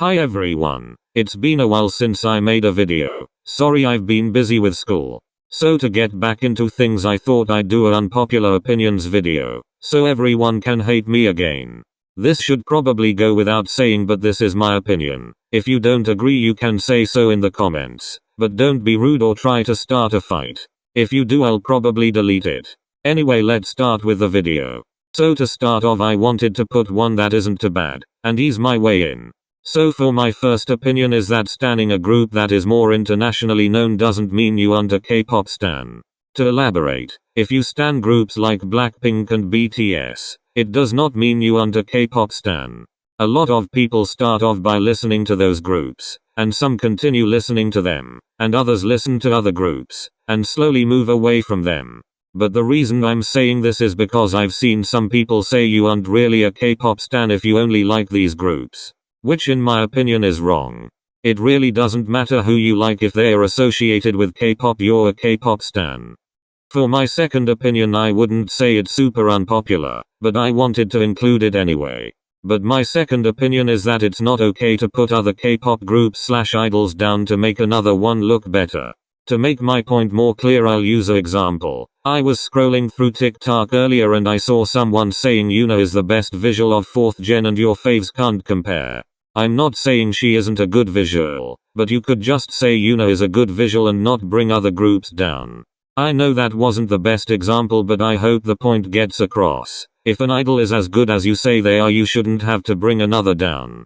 Hi everyone. It's been a while since I made a video. Sorry, I've been busy with school. So to get back into things, I thought I'd do an unpopular opinions video, so everyone can hate me again. This should probably go without saying, but this is my opinion. If you don't agree, you can say so in the comments, but don't be rude or try to start a fight. If you do, I'll probably delete it. Anyway, let's start with the video. So to start off, I wanted to put one that isn't too bad, and ease my way in. So for my first opinion is that standing a group that is more internationally known doesn't mean you under K-pop stan. To elaborate, if you stan groups like Blackpink and BTS, it does not mean you under K-pop stan. A lot of people start off by listening to those groups, and some continue listening to them, and others listen to other groups, and slowly move away from them. But the reason I'm saying this is because I've seen some people say you aren't really a K-pop stan if you only like these groups. Which in my opinion is wrong. It really doesn't matter who you like, if they are associated with K-pop, you're a K-pop stan. For my second opinion, I wouldn't say it's super unpopular, but I wanted to include it anyway. But my second opinion is that it's not okay to put other K-pop groups/idols down to make another one look better. To make my point more clear, I'll use an example. I was scrolling through TikTok earlier and I saw someone saying Yuna is the best visual of 4th gen and your faves can't compare. I'm not saying she isn't a good visual, but you could just say Yuna is a good visual and not bring other groups down. I know that wasn't the best example, but I hope the point gets across. If an idol is as good as you say they are, you shouldn't have to bring another down.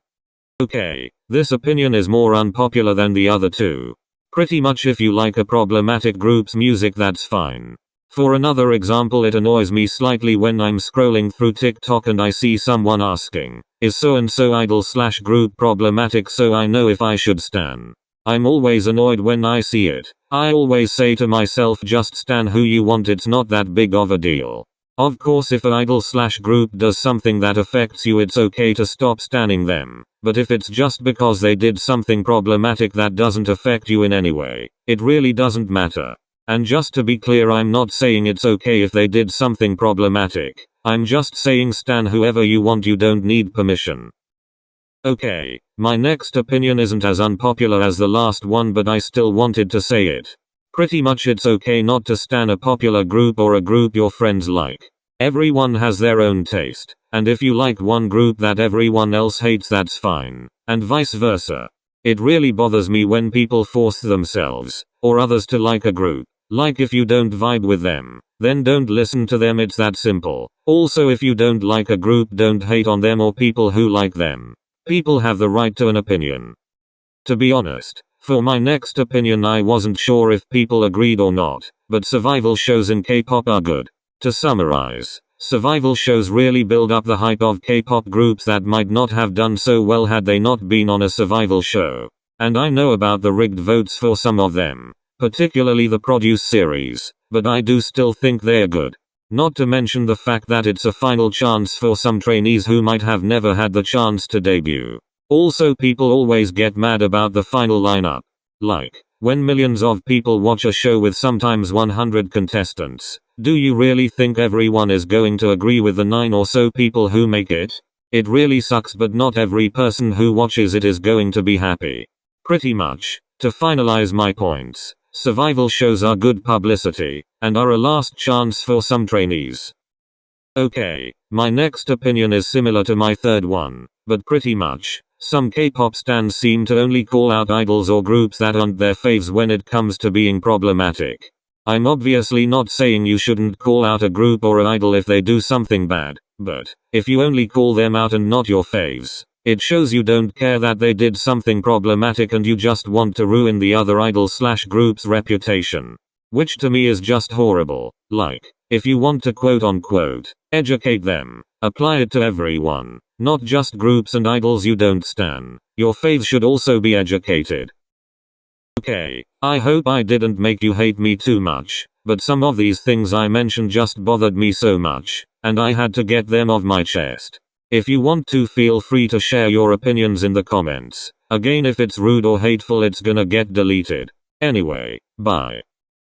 Okay, this opinion is more unpopular than the other two. Pretty much if you like a problematic group's music, that's fine. For another example, it annoys me slightly when I'm scrolling through TikTok and I see someone asking, is so and so idol/group problematic, so I know if I should stan. I'm always annoyed when I see it. I always say to myself, just stan who you want, it's not that big of a deal. Of course, if an idol/group does something that affects you, it's okay to stop stanning them. But if it's just because they did something problematic that doesn't affect you in any way, it really doesn't matter. And just to be clear, I'm not saying it's okay if they did something problematic. I'm just saying stan whoever you want, you don't need permission. Okay, my next opinion isn't as unpopular as the last one, but I still wanted to say it. Pretty much it's okay not to stan a popular group or a group your friends like. Everyone has their own taste, and if you like one group that everyone else hates, that's fine, and vice versa. It really bothers me when people force themselves, or others, to like a group. Like, if you don't vibe with them, then don't listen to them, it's that simple. Also, if you don't like a group, don't hate on them or people who like them. People have the right to an opinion. To be honest, for my next opinion, I wasn't sure if people agreed or not, but survival shows in K-pop are good. To summarize, survival shows really build up the hype of K-pop groups that might not have done so well had they not been on a survival show. And I know about the rigged votes for some of them, particularly the Produce series, but I do still think they're good. Not to mention the fact that it's a final chance for some trainees who might have never had the chance to debut. Also, people always get mad about the final lineup. Like, when millions of people watch a show with sometimes 100 contestants, do you really think everyone is going to agree with the 9 or so people who make it? It really sucks, but not every person who watches it is going to be happy. Pretty much, to finalize my points, survival shows are good publicity, and are a last chance for some trainees. Okay, my next opinion is similar to my third one, but pretty much, some K-pop stans seem to only call out idols or groups that aren't their faves when it comes to being problematic. I'm obviously not saying you shouldn't call out a group or an idol if they do something bad, but if you only call them out and not your faves, it shows you don't care that they did something problematic and you just want to ruin the other idol/group's reputation. Which to me is just horrible. Like, if you want to quote unquote educate them, apply it to everyone, not just groups and idols you don't stan. Your faves should also be educated. Okay, I hope I didn't make you hate me too much, but some of these things I mentioned just bothered me so much, and I had to get them off my chest. If you want to, feel free to share your opinions in the comments. Again, if it's rude or hateful, it's gonna get deleted. Anyway, bye.